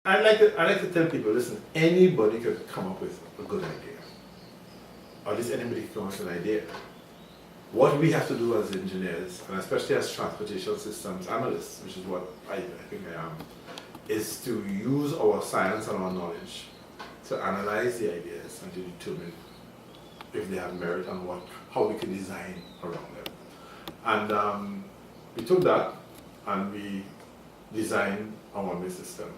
I like to tell people, listen, anybody could come up with a good idea. Or at least anybody can come up with an idea. What we have to do as engineers, and especially as transportation systems analysts, which is what I think I am, is to use our science and our knowledge to analyze the ideas and to determine if they have merit and how we can design around them. And we took that and we designed a one-way system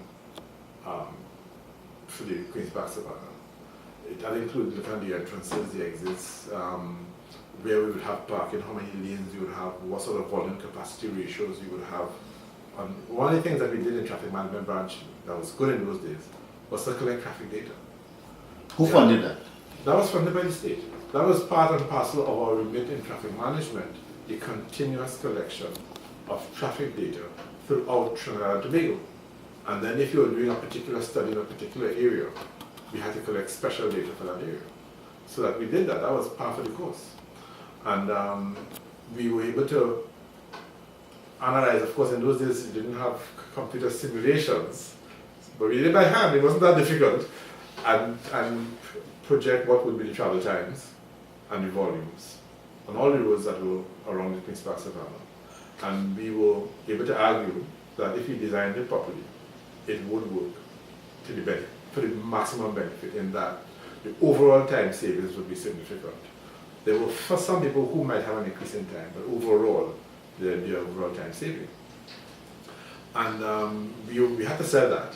for the Queen's Park Savannah. That included looking at the entrances, the exits, where we would have parking, how many lanes you would have, what sort of volume capacity ratios you would have. And one of the things that we did in traffic management branch that was good in those days was to collect traffic data. Who funded that? That was funded by the state. That was part and parcel of our remit in traffic management, the continuous collection of traffic data throughout Trinidad and Tobago. And then if you were doing a particular study in a particular area, we had to collect special data for that area. So that we did that. That was part of the course. And we were able to analyze, of course in those days we didn't have computer simulations, but we did it by hand, it wasn't that difficult, and project what would be the travel times and the volumes on all the roads that were around the Queen's Park Savannah. And we were able to argue that if we designed it properly, it would work to the benefit, for the maximum benefit, in that the overall time savings would be significant. There were, for some people who might have an increase in time, but overall, there'd be overall time saving. And we had to sell that.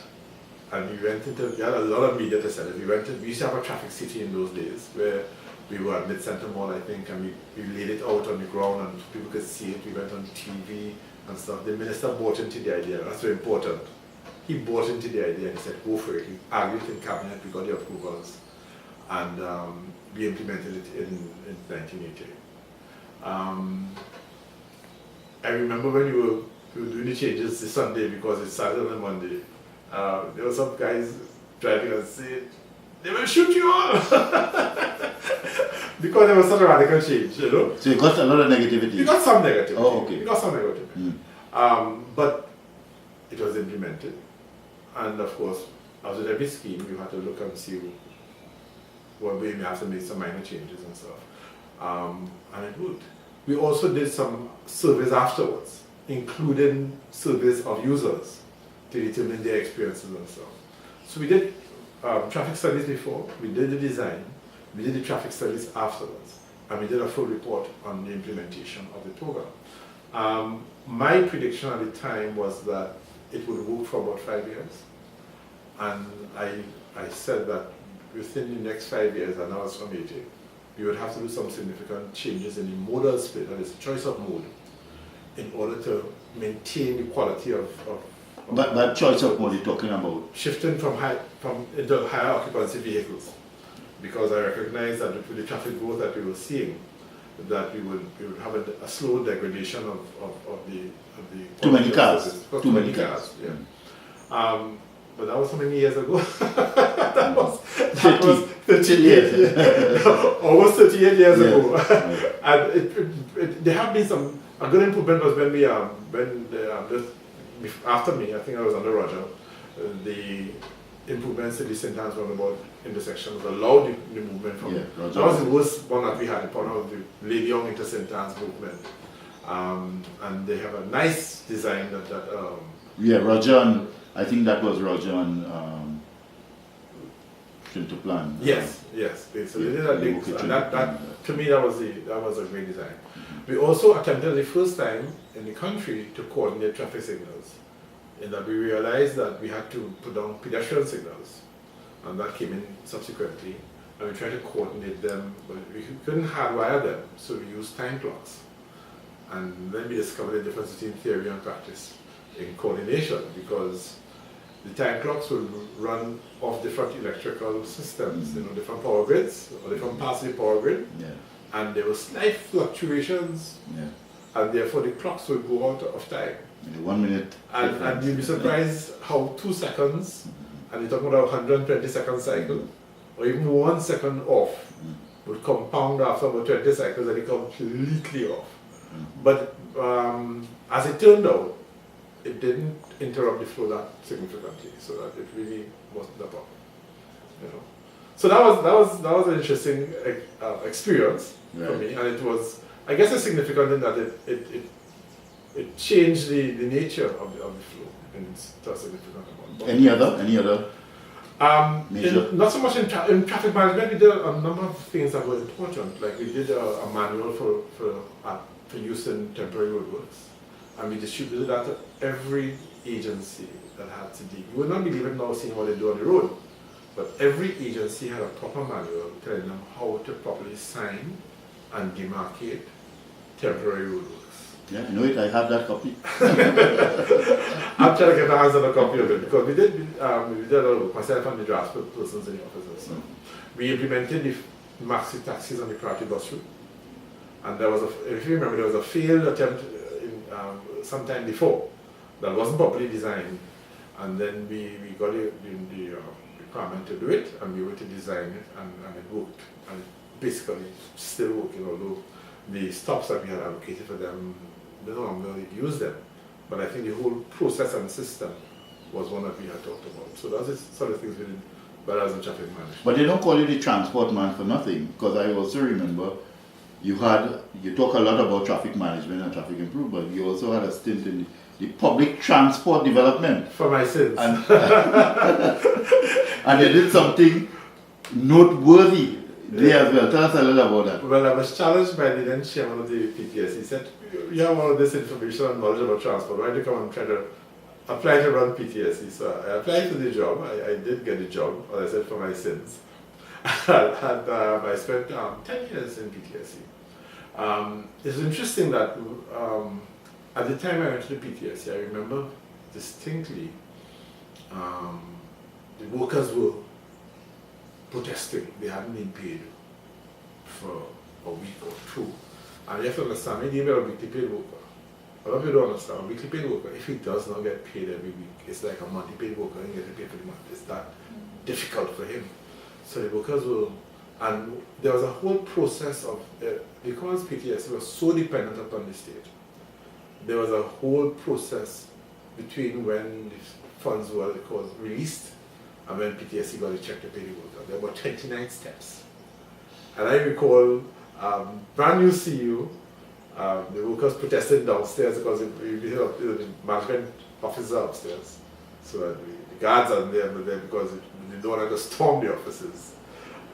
And we had a lot of media to sell it. We used to have a traffic city in those days, where we were at Mid-Center Mall, I think, and we laid it out on the ground and people could see it. We went on TV and stuff. The minister bought into the idea. That's very important. He bought into the idea and he said, go for it. He argued in cabinet, we got the approvals, and we implemented it in 1980. I remember when we were doing the changes this Sunday, because it started on a Monday. There were some guys driving and saying, they will shoot you all! Because there was such a radical change, you know. So you got a lot of negativity? You got some negativity. Oh, okay. You got some negativity. But it was implemented. And of course, as with every scheme, you had to look and see what way we have to make some minor changes and stuff. And it worked. We also did some surveys afterwards, including surveys of users to determine their experiences and stuff. So we did traffic studies before, we did the design, we did the traffic studies afterwards, and we did a full report on the implementation of the program. My prediction at the time was that it would work for about 5 years, and I said that within the next 5 years, and I was from 80, we would have to do some significant changes in the modal split, that is the choice of mode, in order to maintain the quality of But choice of mode you're talking about? Shifting into higher occupancy vehicles, because I recognize that with the traffic growth that we were seeing, that we would have a slow degradation of the too many cars. Too many cars. Yeah. But that was how many years ago? that was 38 years. Almost 38 years ago. And there have been a good improvement was when after me, I think I was under Roger, the improvements to the St. Anne's roundabout intersections allowed the movement from that was the worst one that we had, the of the Lady Young into St. Anne's movement. And they have a nice design that yeah, Roger, and I think that was Roger and to plan. Yes. So they did that link, and that to me that was a great design. We also attempted the first time in the country to coordinate traffic signals, in that we realized that we had to put down pedestrian signals, and that came in subsequently, and we tried to coordinate them, but we couldn't hardwire them, so we used time clocks. And then we discovered the difference between theory and practice in coordination, because the time clocks will run off different electrical systems, different power grids, or different parts of the power grid. Yeah. And there were slight fluctuations, and therefore the clocks would go out of time. 1 minute. And you'd be surprised how 2 seconds, and you're talking about a 120-second cycle, or even 1 second off, would compound after about 20 cycles and it completely off. But as it turned out, it didn't interrupt the flow that significantly, so that it really wasn't a problem. You know. So that was an interesting experience for me, and it was, I guess, it's significant in that it changed the nature of the flow in a significant amount. Any other? Major? Not so much in traffic management. We did a number of things that were important. Like we did a manual for use in temporary roadworks, and we distributed that to every agency that had to deal. You would not believe it now seeing what they do on the road, but every agency had a proper manual telling them how to properly sign and demarcate temporary roadworks. Yeah, I know it. I have that copy. I'm trying to get my hands on a copy of it because we did a lot of work, myself and the draft persons in the office. So we implemented the maxi taxis on the priority bus route, and there was if you remember, there was a failed attempt sometime before that wasn't properly designed, and then we got the requirement to do it, and we were to design it, and it worked, and basically still working, although the stops that we had allocated for them, they no longer use them. But I think the whole process and system was one that we had talked about. So that's the sort of things we did, but as a traffic management. But they don't call you the transport man for nothing, because I also remember you talk a lot about traffic management and traffic improvement. You also had a stint in the public transport development. For my sins. And, and you did something noteworthy there as well. Tell us a little about that. Well, I was challenged by the then chairman of the PTS. He said, you have all of this information and knowledge about transport. Why do you come and try to apply to run PTSD? So I applied for the job. I did get the job, as I said, for my sins. And I spent 10 years in PTSD. It's interesting that at the time I went to the PTSD, I remember distinctly the workers were protesting. They hadn't been paid for a week or two. And you have to understand, maybe a weekly paid worker. A lot of people don't understand, a weekly paid worker, if he does not get paid every week, it's like a monthly paid worker and getting paid for the month. It's that difficult for him. So the workers will, and there was a whole process of, because PTSD was so dependent upon the state, there was a whole process between when the funds were released and when PTSD got a check to pay the worker. There were 29 steps. And I recall brand new CEO, the workers protested downstairs because the management offices are upstairs. So the guards are there because they don't want to storm the offices.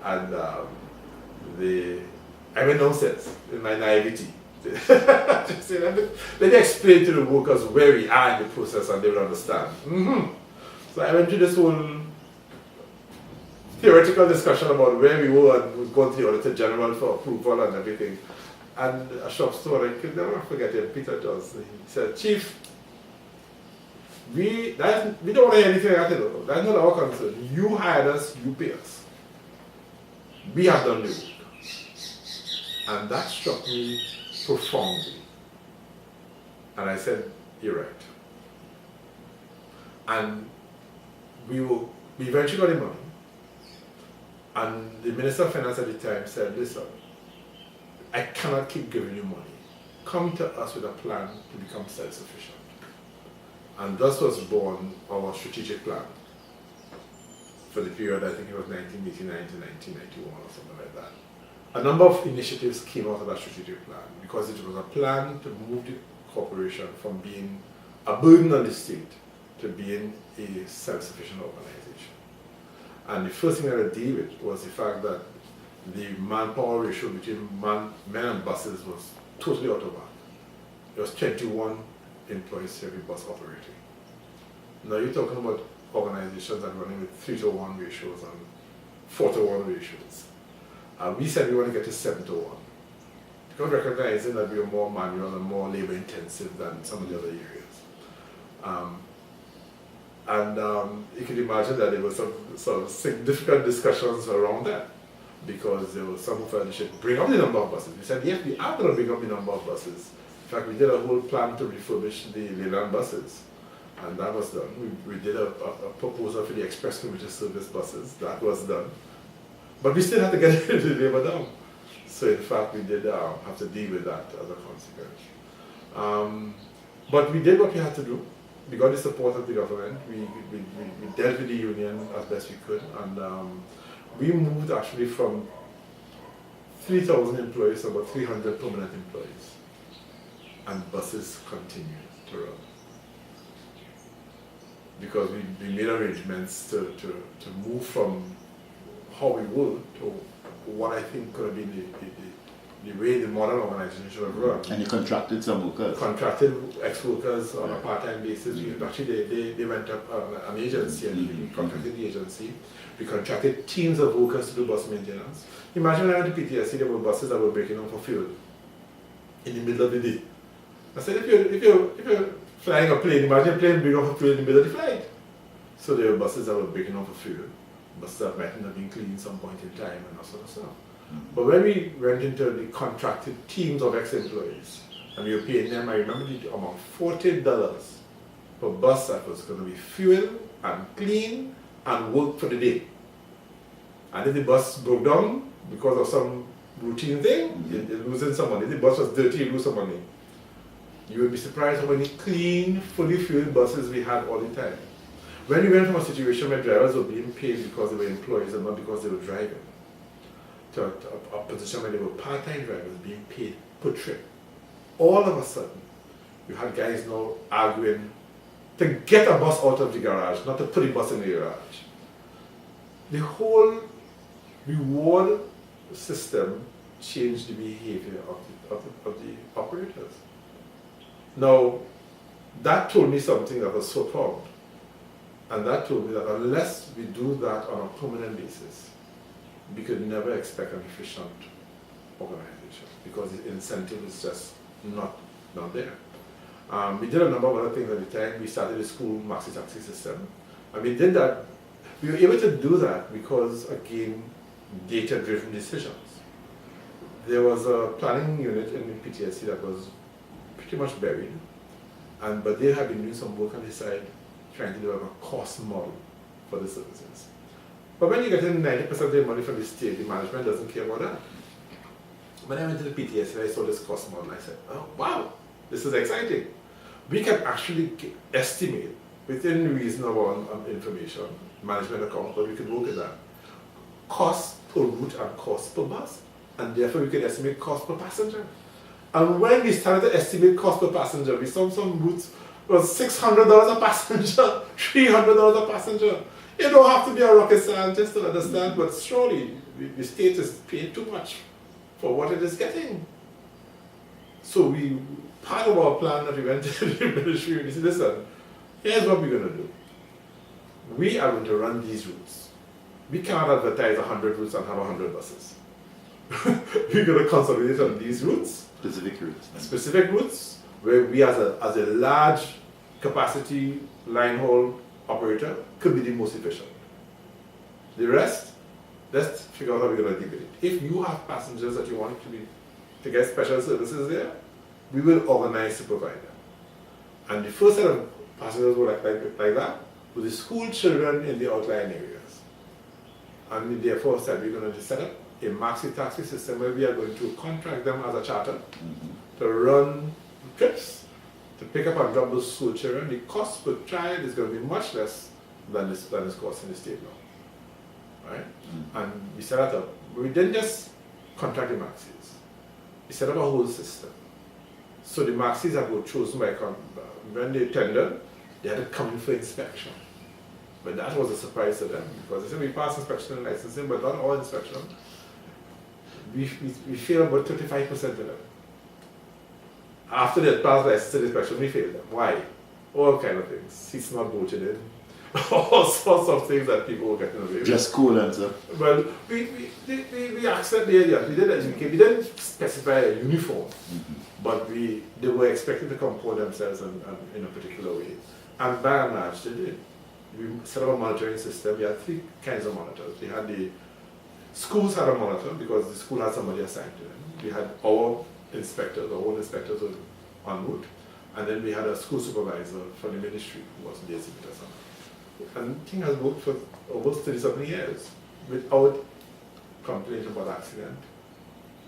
And I went downstairs in my naivety. Just say, let me explain to the workers where we are in the process and they will understand. So I went through this whole theoretical discussion about where we were and we'd gone to the Auditor General for approval and everything. And a shop store, I could never forget him, Peter Johnson. He said, Chief, we don't want to hear anything at all. That's not our concern. You hired us, you pay us. We have done the work. And that struck me profoundly. And I said, you're right. And we eventually got the money. And the Minister of Finance at the time said, listen, I cannot keep giving you money. Come to us with a plan to become self-sufficient. And thus was born our strategic plan for the period, I think it was 1989 to 1991 or something like that. A number of initiatives came out of that strategic plan because it was a plan to move the corporation from being a burden on the state to being a self-sufficient organization. And the first thing I had to deal with was the fact that the manpower ratio between men and buses was totally out of whack. There was 21 employees to every bus operating. Now you're talking about organizations that are running with 3-to-1 ratios and 4-to-1 ratios. We said we want to get to 7-to-1. Because recognizing that we are more manual and more labor intensive than some of the other areas. You can imagine that there were some significant discussions around that because there was some who felt they should bring up the number of buses. We said, yes, we are going to bring up the number of buses. In fact, we did a whole plan to refurbish the Leyland buses, and that was done. We did a proposal for the express commuter service buses. That was done. But we still had to get the labor down. So in fact, we did have to deal with that as a consequence. But we did what we had to do. we got the support of the government. We dealt with the union as best we could, and we moved actually from 3,000 employees to about 300 permanent employees, and buses continue to run because we made arrangements to move from how we were to what I think could have been the way the modern organization should have run. And you contracted some workers? Contracted ex-workers on a part-time basis. Actually, they went up an agency, and we contracted the agency. We contracted teams of workers to do bus maintenance. Imagine when I went to PTSC, there were buses that were breaking down for fuel in the middle of the day. I said, if you're flying a plane, imagine a plane breaking down for fuel in the middle of the flight. So there were buses that were breaking down for fuel, buses that might not have been cleaned some point in time, and that sort of stuff. But when we went into the contracted teams of ex-employees, and we were paying them, I remember the amount, $40 per bus that was going to be fuel and clean and work for the day. And if the bus broke down because of some routine thing, you're losing some money. If the bus was dirty, you lose some money. You would be surprised how many clean, fully fueled buses we had all the time. When we went from a situation where drivers were being paid because they were employees and not because they were driving, to a position where they were part-time drivers being paid per trip, all of a sudden, you had guys now arguing to get a bus out of the garage, not to put the bus in the garage. The whole reward system changed the behavior of the operators. Now, that told me something that was so profound. And that told me that unless we do that on a permanent basis, we could never expect an efficient organization because the incentive is just not there. We did a number of other things at the time. We started the school maxi taxi system. And we did that. We were able to do that because, again, data-driven decisions. There was a planning unit in the PTSC that was pretty much buried, but they had been doing some work on the side trying to develop a cost model for the services. But when you get in 90% of the money from the state, the management doesn't care about that. When I went to the PTSC, I saw this cost model, and I said, oh, wow, this is exciting. We can actually estimate within reasonable information, management account, but we could work with that. Cost per route and cost per bus, and therefore we could estimate cost per passenger. And when we started to estimate cost per passenger, we saw some routes was $600 a passenger, $300 a passenger. You don't have to be a rocket scientist to understand, but surely the state is paying too much for what it is getting. So part of our plan that we went to the ministry, we said, listen, here's what we're going to do. We are going to run these routes. We cannot advertise 100 routes and have 100 buses. We're going to consolidate on these routes. Specific routes, where we as a large capacity line haul operator could be the most efficient. The rest, let's figure out how we're going to deal with it. If you have passengers that you want to get special services there, we will organize to provide them. And the first set of passengers were like that were the school children in the outlying areas. And we therefore said we're going to set up a maxi taxi system where we are going to contract them as a charter to run trips, to pick up and drop those school children. The cost per child is going to be much less than this cost in the state now. Right? And we set that up. We didn't just contract the maxis. We set up a whole system. So the maxis that were chosen by, when they tendered, they had to come in for inspection. But that was a surprise to them because they said we passed inspection and licensing, but not all inspection. We failed about 35% of them. After they had passed licensing inspection, we failed them. Why? All kind of things. Seats not voted in. All sorts of things that people were getting away with. Just cool answer. Well, we accept the idea. We did educate. We didn't specify a uniform, but they were expected to comport themselves in a particular way. And by and large, they did. We set up a monitoring system. We had 3 kinds of monitors. We had the schools had a monitor because the school had somebody assigned to them. We had our inspectors, our own inspectors were en route. And then we had a school supervisor from the ministry who was liaising with us. And the thing has worked for almost 30-something years without complaint about accident,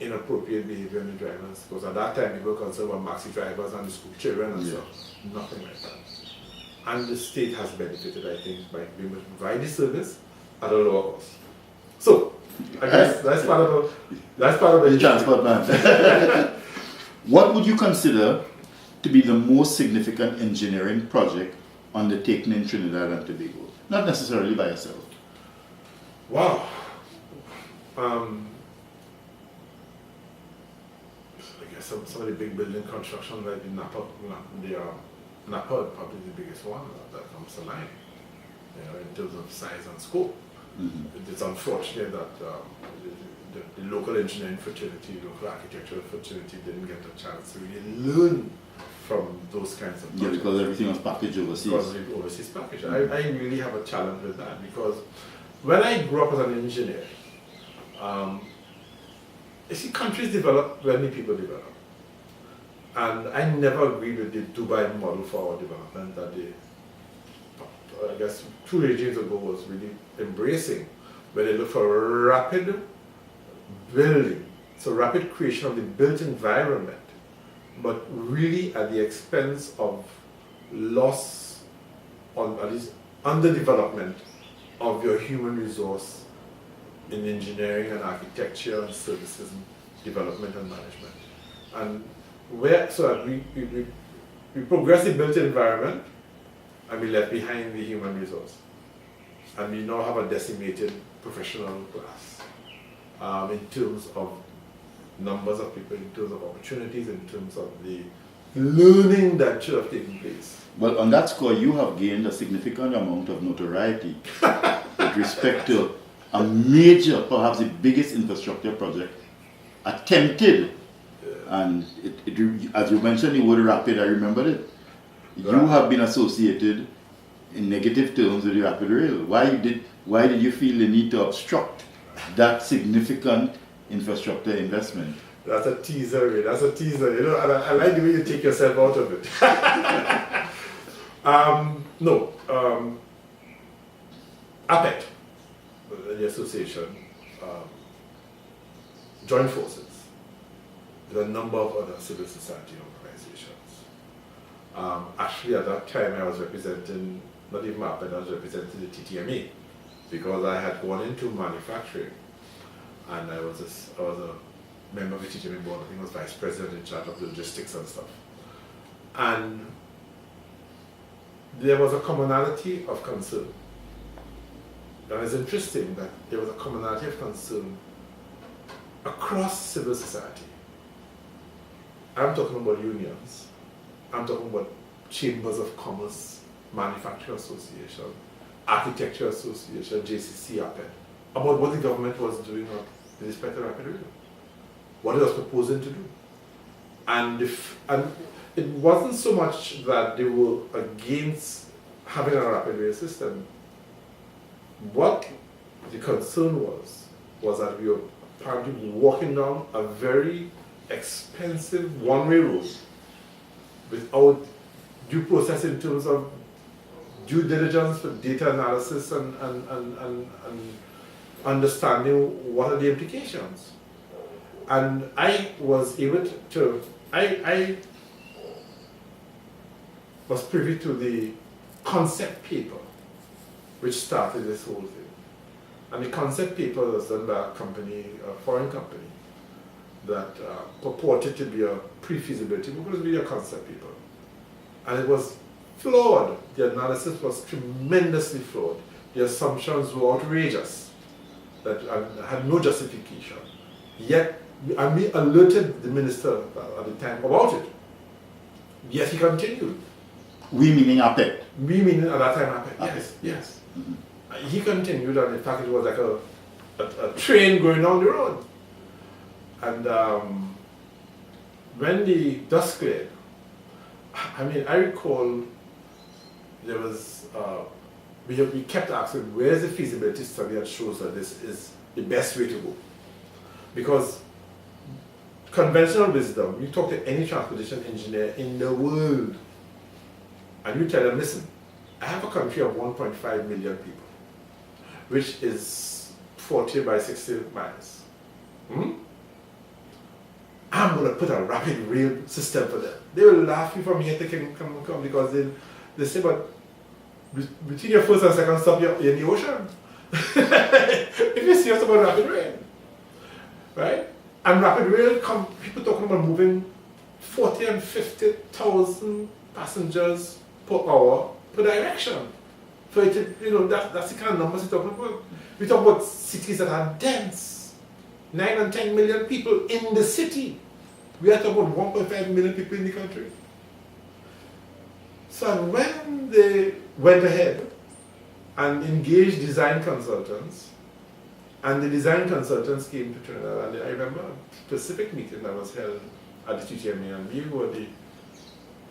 inappropriate behavior in the drivers. Because at that time, people were concerned about maxi drivers and the school children and stuff. Nothing like that. and the state has benefited, I think, by being able to provide the service at a lower cost. So, I guess that's part of The transport man. What would you consider to be the most significant engineering project undertaken in Trinidad and Tobago? Not necessarily by yourself. Wow. I guess some of the big building construction like the Napa probably the biggest one that comes to mind, in terms of size and scope. Mm-hmm. It's unfortunate that the local engineering fraternity, local architectural fraternity didn't get a chance to really learn from those kinds of projects. Yeah, because everything was packaged overseas. Because of the overseas package. I really have a challenge with that, because when I grew up as an engineer, you see, countries develop when the people develop. And I never agreed with the Dubai model for our development that I guess 2 regimes ago was really embracing, where they look for rapid building, so rapid creation of the built environment, but really at the expense of loss, or at least underdevelopment of your human resource in engineering and architecture and services and development and management. And so that we progress the built environment and we left behind the human resource. And we now have a decimated professional class in terms of numbers of people, in terms of opportunities, in terms of the learning that should have taken place. Well, on that score, you have gained a significant amount of notoriety with respect to a major, perhaps the biggest infrastructure project attempted. And as you mentioned the word rapid, I remembered it. You have been associated in negative terms with the rapid rail. Why did you feel the need to obstruct that significant infrastructure investment? That's a teaser, Ray. That's a teaser. And I like the way you take yourself out of it. APETT, the association, joined forces with a number of other civil society organizations. Actually, at that time, I was representing, not even APETT, I was representing the TTMA, because I had gone into manufacturing, and I was a member of the TTMA board. I think I was vice president in charge of logistics and stuff. And there was a commonality of concern. And it's interesting that there was a commonality of concern across civil society. I'm talking about unions, I'm talking about chambers of commerce, manufacturing association, architecture association, JCC, APETT, about what the government was doing with respect to rapid rail, what it was proposing to do. And it wasn't so much that they were against having a rapid rail system. What the concern was that we were apparently walking down a very expensive one-way road without due process in terms of due diligence for data analysis and understanding what are the implications. And I was able to, I was privy to the concept paper which started this whole thing. And the concept paper was done by a company, a foreign company, that purported to be a pre-feasibility, but it was really a concept paper. And it was flawed. The analysis was tremendously flawed. The assumptions were outrageous, that had no justification. Yet, and we alerted the minister at the time about it. Yet he continued. We meaning APETT? We meaning at that time APETT, APETT. yes. Mm-hmm. He continued, and in fact it was like a train going down the road. And when the dust cleared, I mean, I recall there was, we kept asking, where's the feasibility study that shows that this is the best way to go? Because conventional wisdom, you talk to any transportation engineer in the world, and you tell them, listen, I have a country of 1.5 million people, which is 40 by 60 miles. I'm going to put a rapid rail system for them. They will laugh you from here to come because they say, but between your first and second stop, you're in the ocean. If you're serious about rapid rail, right? And rapid rail, people talking about moving 40 and 50,000 passengers per hour per direction. For it to, that's the kind of numbers we're talking about. We talk about cities that are dense, 9 and 10 million people in the city. We are talking about 1.5 million people in the country. So when they went ahead and engaged design consultants, and the design consultants came to Trinidad, and I remember a specific meeting that was held at the TTMA, and we were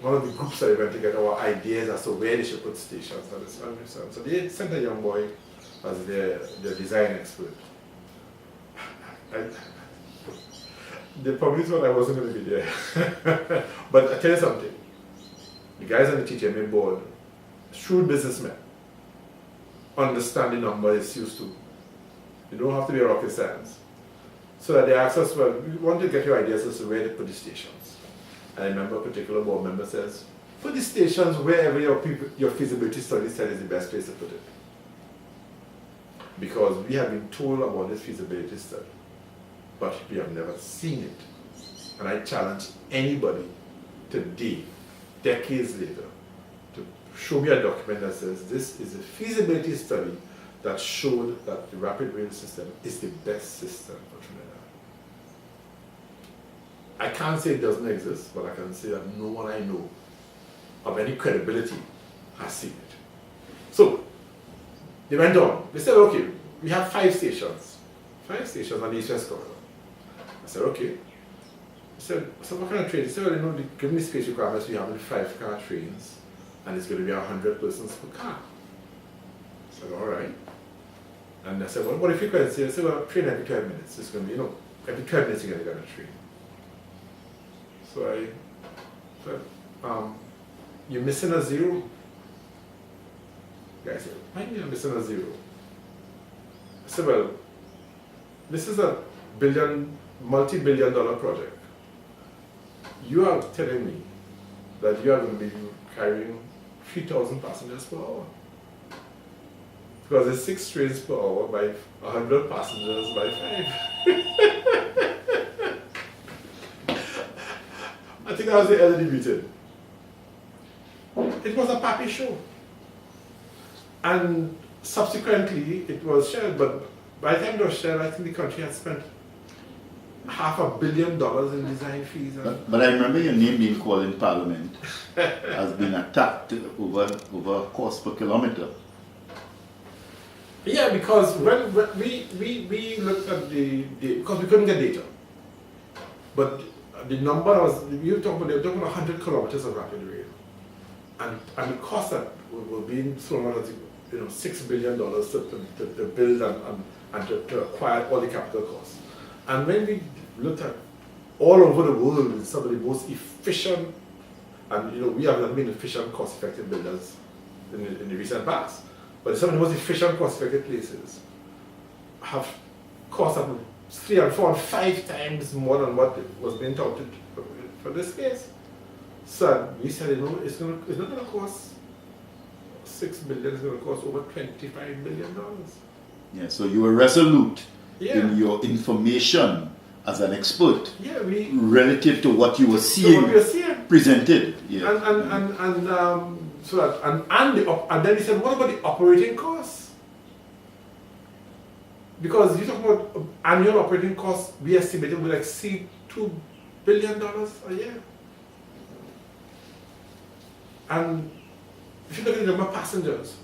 one of the groups that went to get our ideas as to where they should put stations and this and this. So they sent a young boy as their design expert. They probably thought I wasn't going to be there. But I tell you something, the guys on the TTMA board, shrewd businessmen, understand the number it's used to. You don't have to be a rocket science. So that they asked us, well, we want to get your ideas as to where to put the stations. I remember a particular board member says, put the stations wherever your feasibility study said is the best place to put it. Because we have been told about this feasibility study, but we have never seen it. And I challenge anybody today, decades later, to show me a document that says this is a feasibility study that showed that the rapid rail system is the best system for Trinidad. I can't say it doesn't exist, but I can say that no one I know of any credibility has seen it. So, they went on. They said, okay, we have 5 stations. 5 stations on the East-West corridor. I said, okay. I said, so what kind of trains? They said, well, given the space requirements, we have 5-car trains, and it's going to be 100 persons per car. I said, all right. And I said, well, what the frequency? I said, well, train every 12 minutes. It's going to be, every 12 minutes you're going to get a train. So I said, you're missing a zero. The guy said, why are you missing a zero? I said, well, this is a multi-billion-dollar project. You are telling me that you are going to be carrying 3,000 passengers per hour. Because there's 6 trains per hour by 100 passengers by 5. I think that was the end of the meeting. It was a pappy show. And subsequently it was shared, but by the time it was shared, I think the country had spent $500 million in design fees. But I remember your name being called in Parliament has been attacked over cost per kilometer. Yeah, because when we looked at because we couldn't get data. But the number was, they were talking about 100 kilometers of rapid rail. And the cost that were being thrown out as $6 billion to build and to acquire all the capital costs. And when we looked at all over the world, some of the most efficient, and we have not been efficient, cost-effective builders in the recent past, but some of the most efficient, cost-effective places have cost up 3 and 4 and 5 times more than what was being touted for this case. So we said, it's not going to cost $6 billion, it's going to cost over $25 billion. Yeah, so you were resolute Yeah. in your information as an expert, Yeah, relative to what you were seeing, presented. Yeah. And then he said, what about the operating costs? Because you talk about annual operating costs, we estimated will exceed $2 billion a year. And if you look at the number of passengers,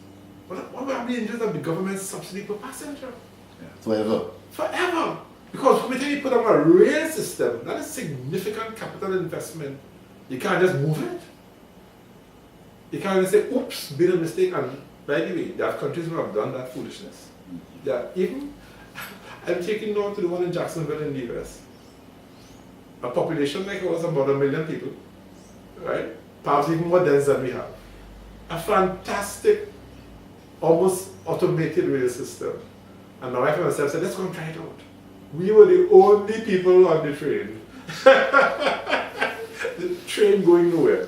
what would be the interest of the government subsidy per passenger? Yeah. Forever. Forever. Because when you put on a rail system, that is significant capital investment. You can't just move it. You can't just say, oops, made a mistake. And by the way, there are countries who have done that foolishness. I'm taking note to the one in Jacksonville in the US. A population like ours, about 1 million people, right? Perhaps even more dense than we have. A fantastic, almost automated rail system. And my wife and myself said, let's go and try it out. We were the only people on the train. The train going nowhere.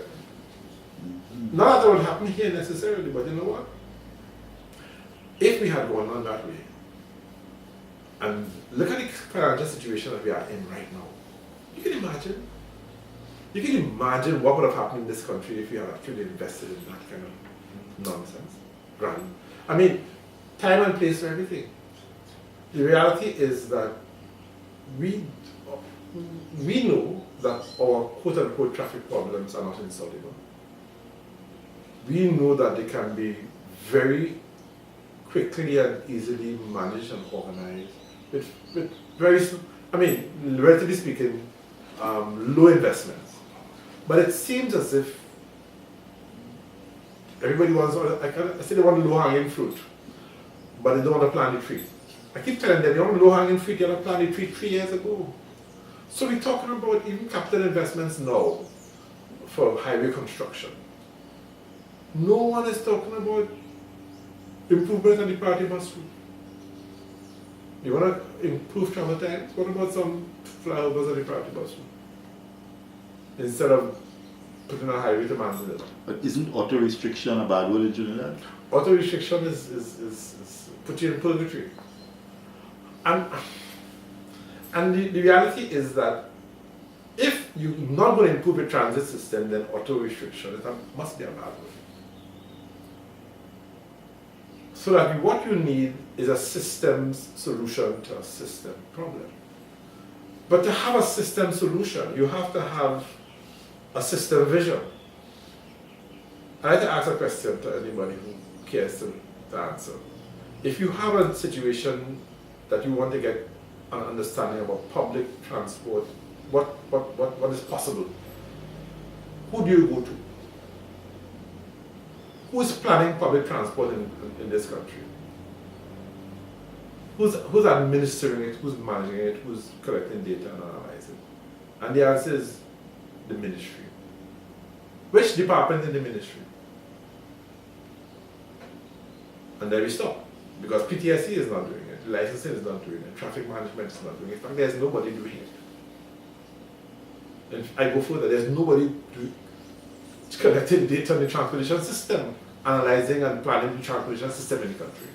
Not that would happen here necessarily, but you know what? if we had gone on that way, and look at the financial situation that we are in right now, you can imagine. You can imagine what would have happened in this country if we had actually invested in that kind of nonsense. Right? I mean, time and place for everything. The reality is that we know that our quote-unquote traffic problems are not insoluble. We know that they can be very quickly and easily managed and organized with very, I mean, relatively speaking, low investments. But it seems as if everybody wants, I say they want low-hanging fruit, but they don't want to plant the tree. I keep telling them, you want low-hanging fruit, you have to plant the tree 3 years ago. So we're talking about even capital investments now for highway construction. No one is talking about improvements on the priority bus route. You want to improve travel times? What about some flyovers on the priority bus route? Instead of putting a highway to Manzanilla. But isn't auto restriction a bad word in Trinidad? Auto restriction is put you in purgatory. And the reality is that if you're not going to improve the transit system, then auto restriction must be a bad word. So that what you need is a systems solution to a system problem. But to have a system solution, you have to have a system vision. I'd like to ask a question to anybody who cares to answer. If you have a situation that you want to get an understanding about public transport, what is possible, who do you go to? Who is planning public transport in this country? Who's administering it, who's managing it, who's collecting data and analyzing it? And the answer is the ministry. Which department in the ministry? And there we stop. Because PTSC is not doing it, licensing is not doing it, traffic management is not doing it. In fact, there's nobody doing it. And I go further, there's nobody collecting data on the transportation system, analyzing and planning the transportation system in the country.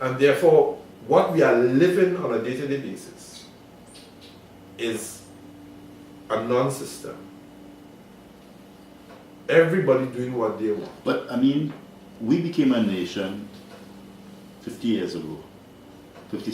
And therefore, what we are living on a day-to-day basis is a non-system. Everybody doing what they want. But I mean, we became a nation 50 years ago, 50